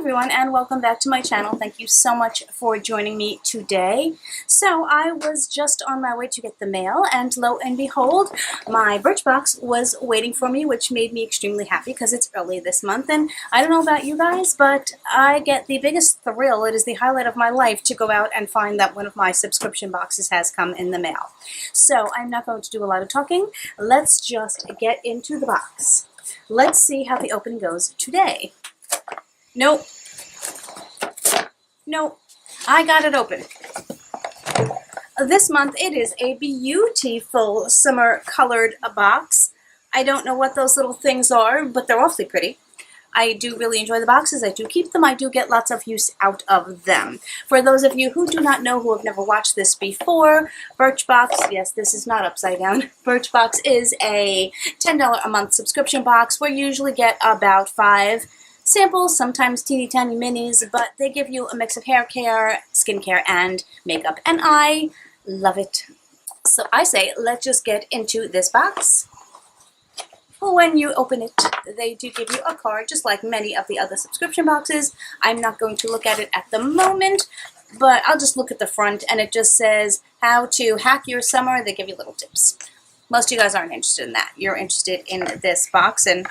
everyone, and welcome back to my channel. Thank you so much for joining me today. So I was just on my way to get the mail, and lo and behold, my Birchbox was waiting for me, which made me extremely happy because it's early this month. And I don't know about you guys, but I get the biggest thrill. It is the highlight of my life to go out and find that one of my subscription boxes has come in the mail. So I'm not going to do a lot of talking. Let's just get into the box. Let's see how the opening goes today. Nope. Nope. I got it open. This month it is a beautiful summer colored box. I don't know what those little things are, but they're awfully pretty. I do really enjoy the boxes. I do keep them. I do get lots of use out of them. For those of you who do not know, who have never watched this before, Birchbox, yes, this is not upside down. Birchbox is a $10 a month subscription box where you usually get about 5 samples, sometimes teeny tiny minis, but they give you a mix of hair care, skincare, and makeup, and I love it. So I say, let's just get into this box. When you open it, they do give you a card, just like many of the other subscription boxes. I'm not going to look at it at the moment, but I'll just look at the front, and it just says how to hack your summer. They give you little tips. Most of you guys aren't interested in that. You're interested in this box, and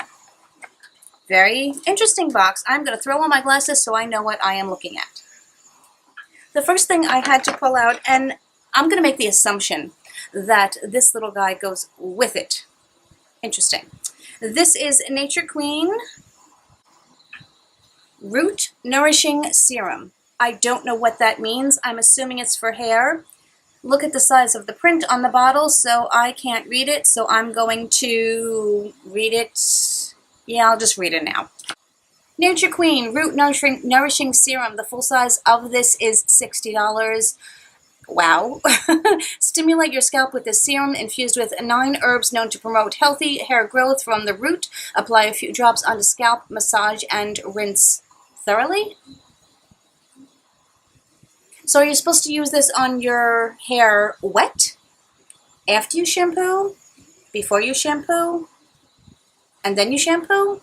very interesting box. I'm going to throw on my glasses so I know what I am looking at. The first thing I had to pull out, and I'm going to make the assumption that this little guy goes with it. Interesting. This is Nature Queen Root Nourishing Serum. I don't know what that means. I'm assuming it's for hair. Look at the size of the print on the bottle, so I can't read it, so I'm going to read it. Yeah, I'll just read it now. Nature Queen Root Nourishing Serum. The full size of this is $60. Wow. Stimulate your scalp with this serum infused with 9 herbs known to promote healthy hair growth from the root. Apply a few drops on the scalp, massage, and rinse thoroughly. So are you supposed to use this on your hair wet? After you shampoo? Before you shampoo? And then you shampoo?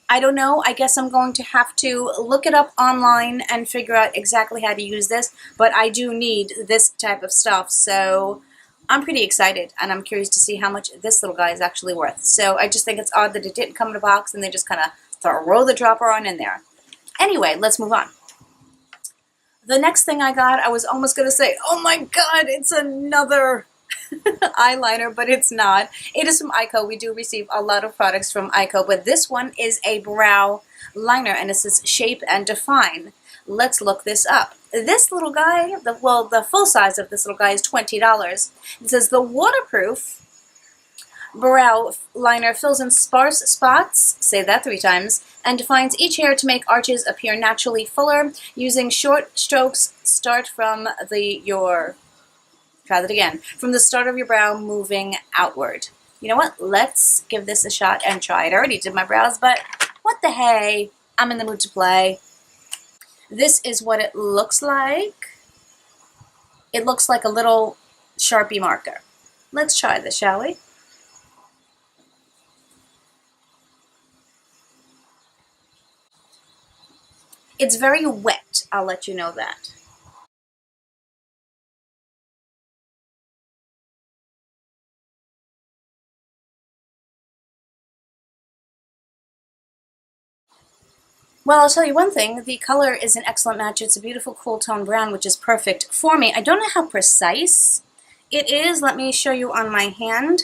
I don't know. I guess I'm going to have to look it up online and figure out exactly how to use this, but I do need this type of stuff, so I'm pretty excited, and I'm curious to see how much this little guy is actually worth. So I just think it's odd that it didn't come in a box and they just kind of throw the dropper on in there. Anyway, let's move on. The next thing I got, I was almost going to say, oh my god, it's another eyeliner, but it's not. It is from Ico. We do receive a lot of products from Ico, but this one is a brow liner, and it says Shape and Define. Let's look this up. This little guy, the full size of this little guy is $20. It says the waterproof brow liner fills in sparse spots, say that 3 times, and defines each hair to make arches appear naturally fuller. Using short strokes, start from try that again. From the start of your brow, moving outward. You know what? Let's give this a shot and try it. I already did my brows, but what the hey? I'm in the mood to play. This is what it looks like. It looks like a little Sharpie marker. Let's try this, shall we? It's very wet, I'll let you know that. Well, I'll tell you one thing, the color is an excellent match. It's a beautiful cool tone brown, which is perfect for me. I don't know how precise it is. Let me show you on my hand.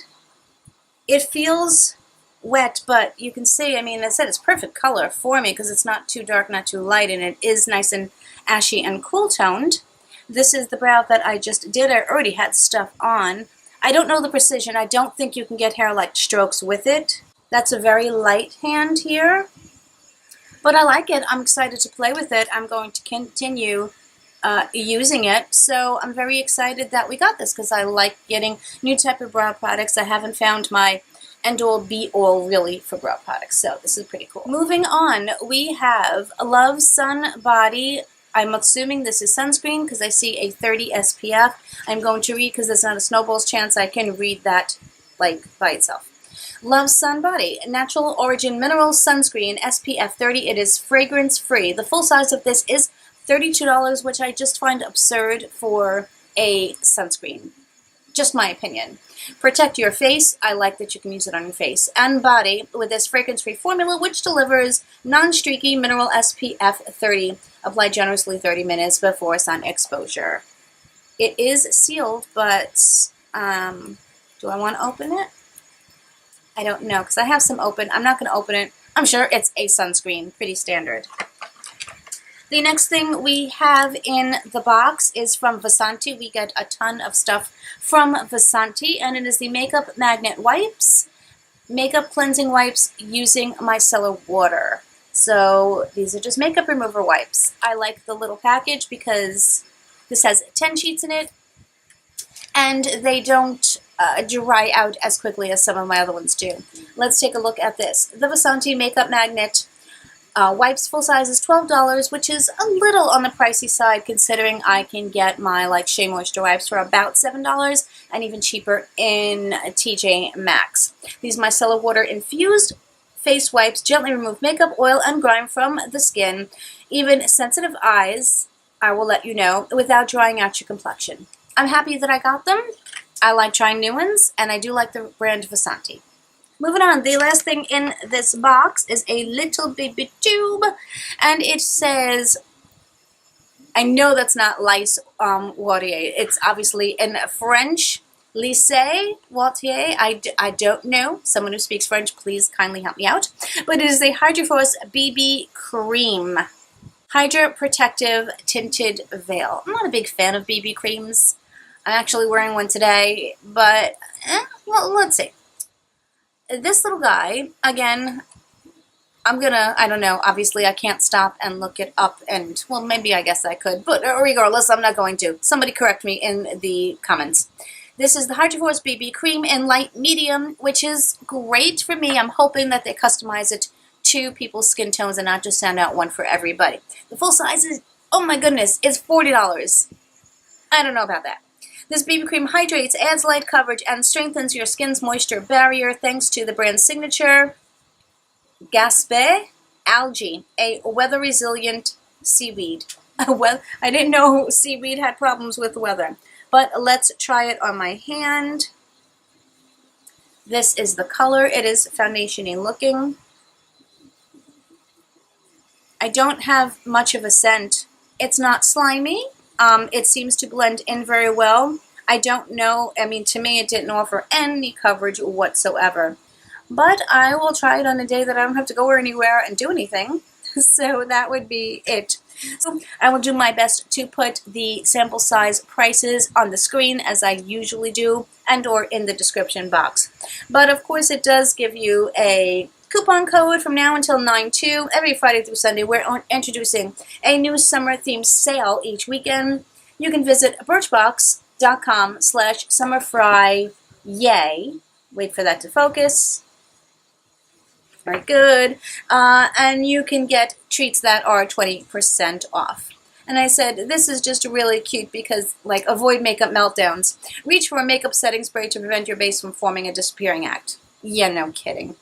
It feels wet, but you can see, I mean, I said it's perfect color for me because it's not too dark, not too light, and it is nice and ashy and cool toned. This is the brow that I just did. I already had stuff on. I don't know the precision. I don't think you can get hair-like strokes with it. That's a very light hand here. But I like it. I'm excited to play with it. I'm going to continue using it. So I'm very excited that we got this because I like getting new type of brow products. I haven't found my end-all be-all really for brow products. So this is pretty cool. Moving on, we have Love Sun Body. I'm assuming this is sunscreen because I see a 30 SPF. I'm going to read because there's not a snowball's chance I can read that like by itself. Love Sun Body, Natural Origin Mineral Sunscreen, SPF 30. It is fragrance free. The full size of this is $32, which I just find absurd for a sunscreen. Just my opinion. Protect your face. I like that you can use it on your face and body with this fragrance-free formula, which delivers non-streaky mineral SPF 30. Apply generously 30 minutes before sun exposure. It is sealed, but do I want to open it? I don't know, because I have some open. I'm not going to open it. I'm sure it's a sunscreen. Pretty standard. The next thing we have in the box is from Vasanti. We get a ton of stuff from Vasanti, and it is the Makeup Magnet Wipes, Makeup Cleansing Wipes using micellar water. So these are just makeup remover wipes. I like the little package because this has 10 sheets in it, and they don't dry out as quickly as some of my other ones do. Let's take a look at this. The Vasanti Makeup Magnet wipes, full size is $12, which is a little on the pricey side considering I can get my Shea Moisture wipes for about $7 and even cheaper in TJ Maxx. These micellar water infused face wipes gently remove makeup, oil, and grime from the skin. Even sensitive eyes, I will let you know, without drying out your complexion. I'm happy that I got them. I like trying new ones, and I do like the brand Vasanti. Moving on, the last thing in this box is a little baby tube, and it says, I know that's not Lys Wautier. It's obviously in French. Lys Wautier. I don't know. Someone who speaks French, please kindly help me out. But it is a Hydroforce BB Cream. Hydra Protective Tinted Veil. I'm not a big fan of BB creams. I'm actually wearing one today, but, well, let's see. This little guy, again, I don't know, obviously I can't stop and look it up, and, well, maybe I guess I could, but regardless, I'm not going to. Somebody correct me in the comments. This is the Hydroforce BB Cream in light medium, which is great for me. I'm hoping that they customize it to people's skin tones and not just send out one for everybody. The full size is, oh my goodness, it's $40. I don't know about that. This BB cream hydrates, adds light coverage, and strengthens your skin's moisture barrier thanks to the brand's signature Gaspé algae, a weather-resilient seaweed. Well, I didn't know seaweed had problems with weather, but let's try it on my hand. This is the color. It is foundation-y looking. I don't have much of a scent. It's not slimy. It seems to blend in very well. I don't know, I mean, to me it didn't offer any coverage whatsoever. But I will try it on a day that I don't have to go anywhere and do anything. So that would be it. So I will do my best to put the sample size prices on the screen as I usually do, and or in the description box. But of course it does give you a coupon code from now until 9/2. Every Friday through Sunday we're introducing a new summer themed sale each weekend. You can visit birchbox.com/summerfry-yay. Wait for that to focus. Very good. And you can get treats that are 20% off. And I said, this is just really cute because, like, avoid makeup meltdowns. Reach for a makeup setting spray to prevent your base from forming a disappearing act. Yeah, no kidding.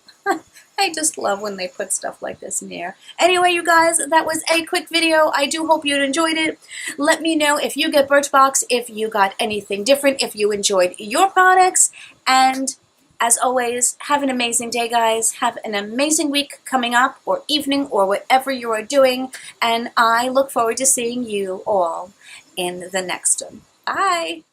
I just love when they put stuff like this in here. Anyway, you guys, that was a quick video. I do hope you enjoyed it. Let me know if you get Birchbox, if you got anything different, if you enjoyed your products. And as always, have an amazing day, guys. Have an amazing week coming up, or evening, or whatever you are doing. And I look forward to seeing you all in the next one. Bye!